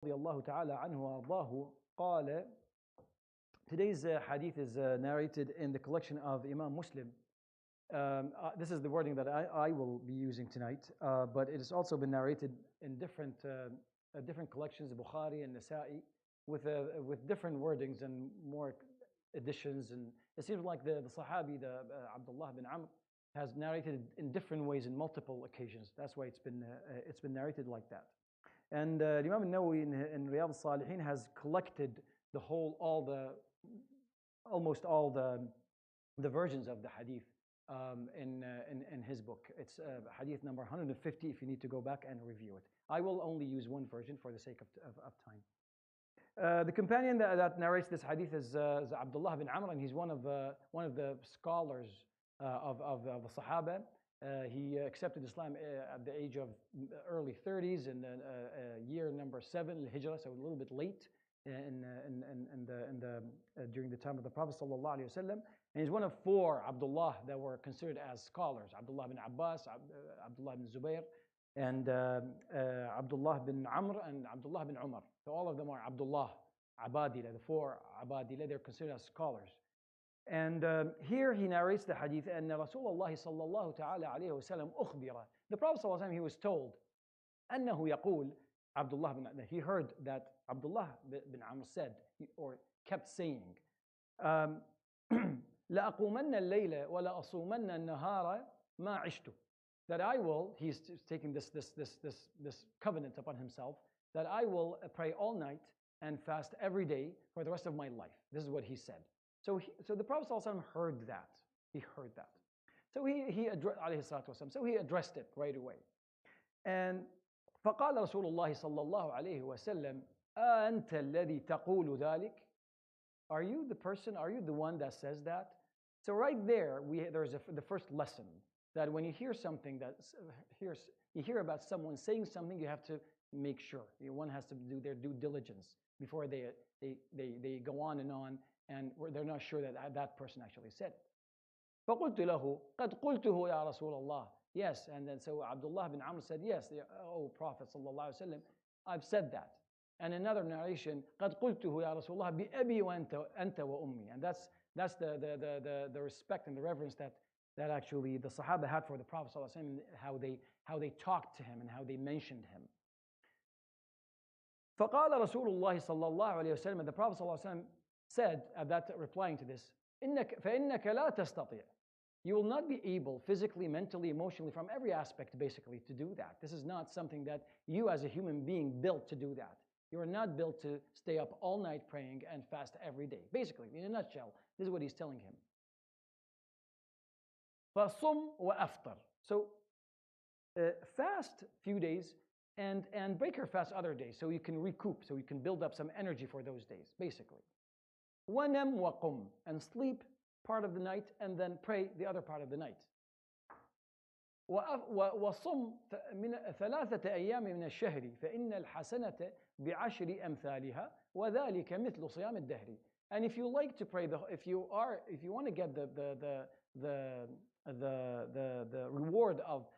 الله تعالى عنه وأرضاه قال. Today's hadith is narrated in the collection of Imam Muslim. This is the wording that I will be using tonight, but it has also been narrated in different collections, Bukhari and Nasa'i, with different wordings and more editions. And it seems like the Sahabi, Abdullah bin Amr, has narrated in different ways in multiple occasions. That's why it's been narrated like that. And Imam al-Nawawi in Riyadh al-Salihin has collected almost all the versions of the hadith in his book. It's hadith number 150 if you need to go back and review it. I will only use one version for the sake of time. The companion that narrates this hadith is Abdullah bin Amr, and he's one of the scholars of the Sahaba. He accepted Islam at the age of early 30s in year number 7 Hijrah, so a little bit late during the time of the Prophet sallallahu alaihi wasallam. And he's one of 4 Abdullah that were considered as scholars: Abdullah bin Abbas, Abdullah bin Zubair, and Abdullah bin Amr, and Abdullah bin Umar. So all of them are Abdullah, Abadila, the 4 Abadila. They're considered as scholars. And here he narrates the hadith, and Rasulullah sallallahu ta'ala alayhi wa sallam ukhbira. The Prophet sallallahu alayhi wa sallam, he was told, أنه يقول, he heard that Abdullah bin Amr said, or kept saying, لأقومن الليل ولا أصومن النهار ما عشت. That I will, he's taking this covenant upon himself, that I will pray all night and fast every day for the rest of my life. This is what he said. So the Prophet ﷺ heard that. He heard that. So he addressed it right away. And فقال رسول الله صلى الله عليه وسلم أنت الذي تقول ذلك? Are you the one that says that? So right there, there's the first lesson, that when you hear something you hear about someone saying something, you have to make sure. One has to do their due diligence before they go on, and they're not sure that person actually said it. فقلت له قد قلته يا رسول الله. Yes, and then so Abdullah bin Amr said, yes, oh Prophet sallallahu alaihi wasallam, I've said that. And another narration, قد قلته يا رسول الله بأبي وأنت وأمي. And that's the respect and the reverence that actually the Sahaba had for the Prophet sallallahu alaihi wasallam, how they talked to him and how they mentioned him. فقال رسول الله صلى الله عليه وسلم, and the Prophet sallallahu alaihi wasallam said, replying to this, فإنك لا تستطيع. You will not be able physically, mentally, emotionally, from every aspect basically to do that. This is not something that you as a human being built to do that. You are not built to stay up all night praying and fast every day. Basically, in a nutshell, this is what he's telling him. فَصُمْ وَأَفْطَرْ. So fast few days and break your fast other days so you can recoup, so you can build up some energy for those days, basically. وَنَمْ وَقُمْ. And sleep part of the night and then pray the other part of the night. وصم 3 أيام من الشهر فإن الحسنة بعشر أمثالها وذلك مثل صيام الدهر. And if you like to pray, if you want to get the reward of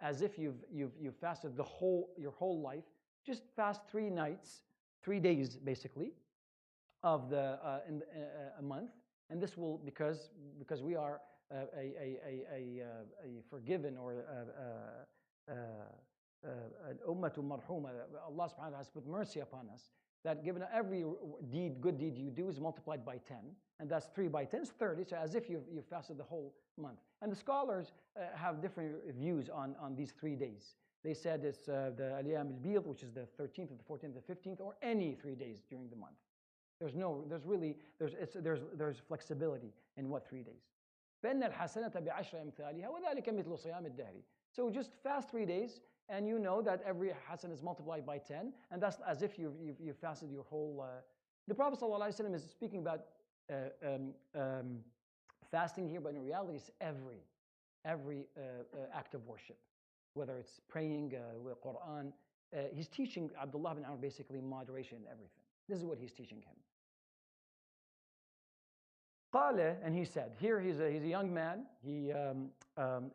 as if you've fasted your whole life, just fast 3 days basically of a month. And this will, because we are a forgiven or an ummatu marhuma, Allah subhanahu wa ta'ala has put mercy upon us, that given every good deed you do is multiplied by 10, and that's 3 by 10 is 30, so as if you fasted the whole month. And the scholars have different views on these 3 days. They said it's the Ayyam al-Bid, which is the 13th, the 14th, the 15th, or any 3 days during the month. There's flexibility in what 3 days. فإن الحسنة بعشر أمثالها وذلك مثل صيام الدهر. So just fast 3 days, and you know that every hasan is multiplied by 10, and that's as if you fasted your whole. The Prophet ﷺ is speaking about fasting here, but in reality, it's every act of worship, whether it's praying, with Quran. He's teaching Abdullah bin Amr basically moderation in everything. This is what he's teaching him. قال, and he said, here he's a young man. He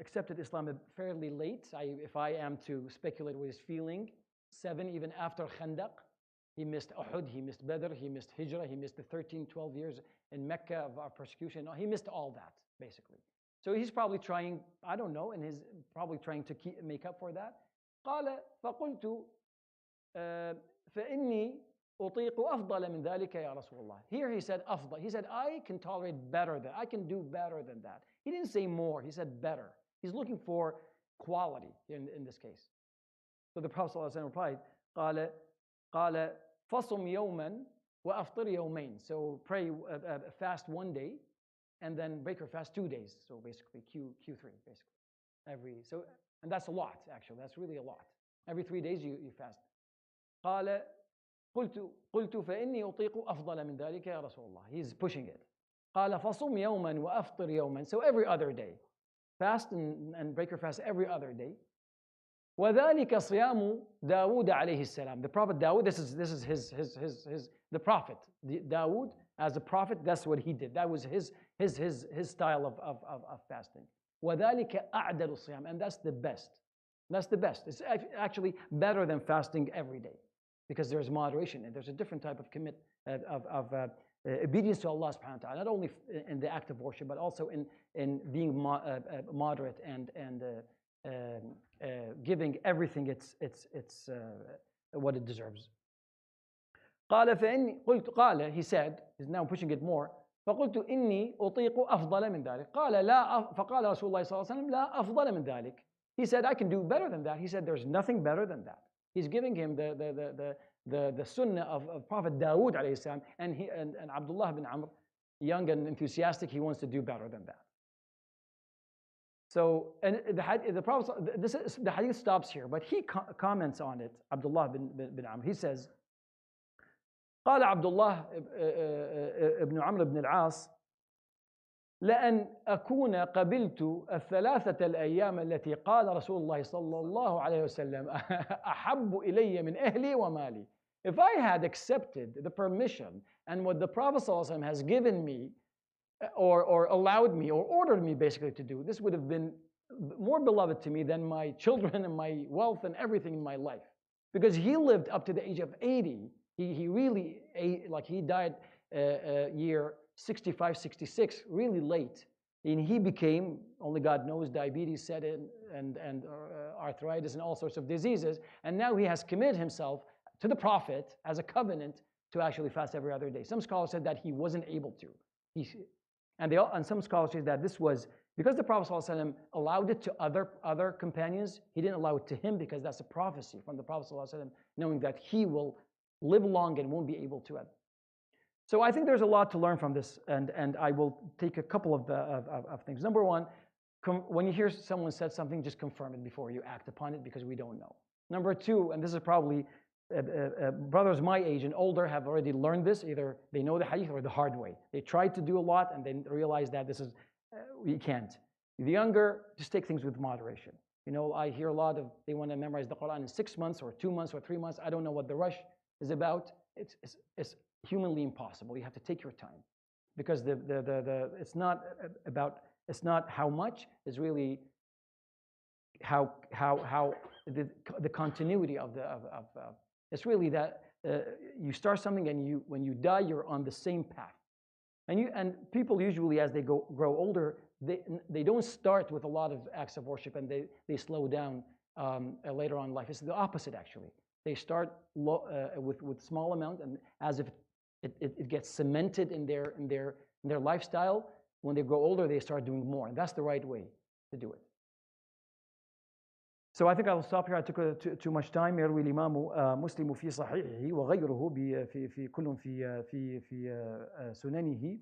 accepted Islam fairly late. If I am to speculate what he's feeling, 7 even after Khandaq. He missed Uhud, he missed Badr, he missed Hijrah, he missed the 12 years in Mecca of our persecution. He missed all that, basically. So he's probably trying, I don't know, and he's probably trying to make up for that. قال فقلت فإني أطيق أفضل من ذلك يا رسول الله. Here he said أفضل. He said, I can tolerate better than, I can do better than that. He didn't say more, he said better. He's looking for quality in this case. So the Prophet ﷺ replied, قال فصم يوما وأفطر يومين. So pray, fast one day, and then break your fast 2 days. So basically Q3, basically. And that's a lot, actually. That's really a lot. Every 3 days you fast. قال قلت فإني أطيق أفضل من ذلك يا رسول الله. He's pushing it. قال فصم يوما وأفطر يوما. So every other day. Fast and break your fast every other day. وذلك صيام داود عليه السلام. The Prophet Dawood, this is the Prophet. Dawood, as a prophet, that's what he did. That was his style of fasting. وذلك أعدل الصيام. And that's the best. That's the best. It's actually better than fasting every day, because there's moderation and there's a different type of obedience to Allah subhanahu wa ta'ala, not only in the act of worship, but also in being moderate and giving everything its what it deserves. قال he said, he's now pushing it more. فقلت إني أطيق أفضل من ذلك. فقال رسول الله صلى الله عليه وسلم لا أفضل من ذلك. He said, I can do better than that. He said, there's nothing better than that. He's giving him the sunnah of Prophet Dawood alayhi salam, and Abdullah bin Amr, young and enthusiastic, he wants to do better than that. So, and the Prophet, the hadith stops here, but he comments on it, Abdullah bin Amr. He says, قال عبد الله ابن عمرو بن العاص لأن أكون قبلت الثلاثة الأيام التي قال رسول الله صلى الله عليه وسلم أحب إلي من أهلي ومالي. If I had accepted the permission and what the Prophet ﷺ has given me or allowed me or ordered me basically to do, this would have been more beloved to me than my children and my wealth and everything in my life. Because he lived up to the age of 80. He really, like he died year 65, 66, really late. And he became, only God knows, diabetes set in and arthritis and all sorts of diseases. And now he has committed himself to the Prophet as a covenant to actually fast every other day. Some scholars said that he wasn't able to. And some scholars say that this was because the Prophet ﷺ allowed it to other companions. He didn't allow it to him because that's a prophecy from the Prophet ﷺ, knowing that he will live long and won't be able to. So I think there's a lot to learn from this, and I will take a couple of things. Number one, when you hear someone said something, just confirm it before you act upon it, because we don't know. Number two, and this is probably brothers my age and older have already learned this, either they know the hadith or the hard way. They tried to do a lot and then realize that this is, we can't. The younger, just take things with moderation. You know, I hear a lot of, they want to memorize the Quran in 6 months or 2 months or 3 months. I don't know what the rush is about. It's humanly impossible. You have to take your time, because it's not about, it's not how much, it's really how the continuity of it's really that you start something and when you die, you're on the same path. And people usually, as they grow older, they don't start with a lot of acts of worship and they slow down later on in life. It's the opposite, actually. They start with small amount, and as if it gets cemented in their lifestyle. When they grow older, they start doing more, and that's the right way to do it. So I think I'll stop here. I took too much time. يروي الإمام مسلم في صحيحه وغيره في كل في سننه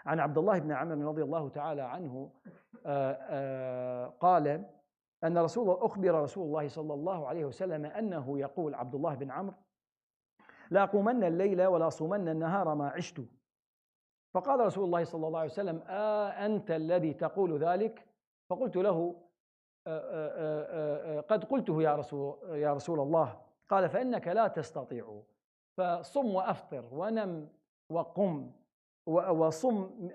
عن عبد الله بن عمرو رضي الله تعالى عنه قال أن أخبر رسول الله صلى الله عليه وسلم أنه يقول، عبد الله بن عمرو: لا أقومن الليل ولا أصومن النهار ما عشت. فقال رسول الله صلى الله عليه وسلم: أنت الذي تقول ذلك؟ فقلت له: قد قلته يا رسول الله. قال: فإنك لا تستطيع، فصم وأفطر ونم وقم وصم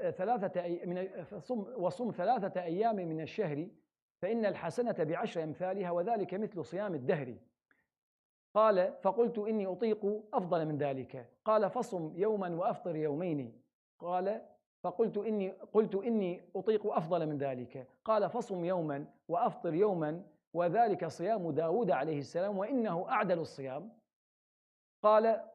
ثلاثة أيام من الشهر، فإن الحسنة بعشر أمثالها وذلك مثل صيام الدهر. قال فقلت إني أطيق أفضل من ذلك. قال فصم يوما وأفطر يومين. قال قلت إني أطيق أفضل من ذلك. قال فصم يوما وأفطر يوما وذلك صيام داود عليه السلام وإنه أعدل الصيام.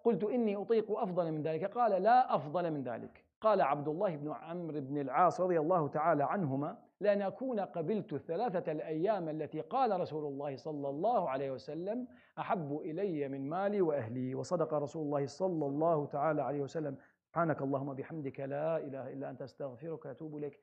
قلت إني أطيق أفضل من ذلك. قال لا أفضل من ذلك. قال عبد الله بن عمرو بن العاص رضي الله تعالى عنهما لأن أكون قبلت 3 الأيام التي قال رسول الله صلى الله عليه وسلم أحب إلي من مالي وأهلي. وصدق رسول الله صلى الله تعالى عليه وسلم. سبحانك اللهم بحمدك لا إله إلا أنت أستغفرك وأتوب إليك.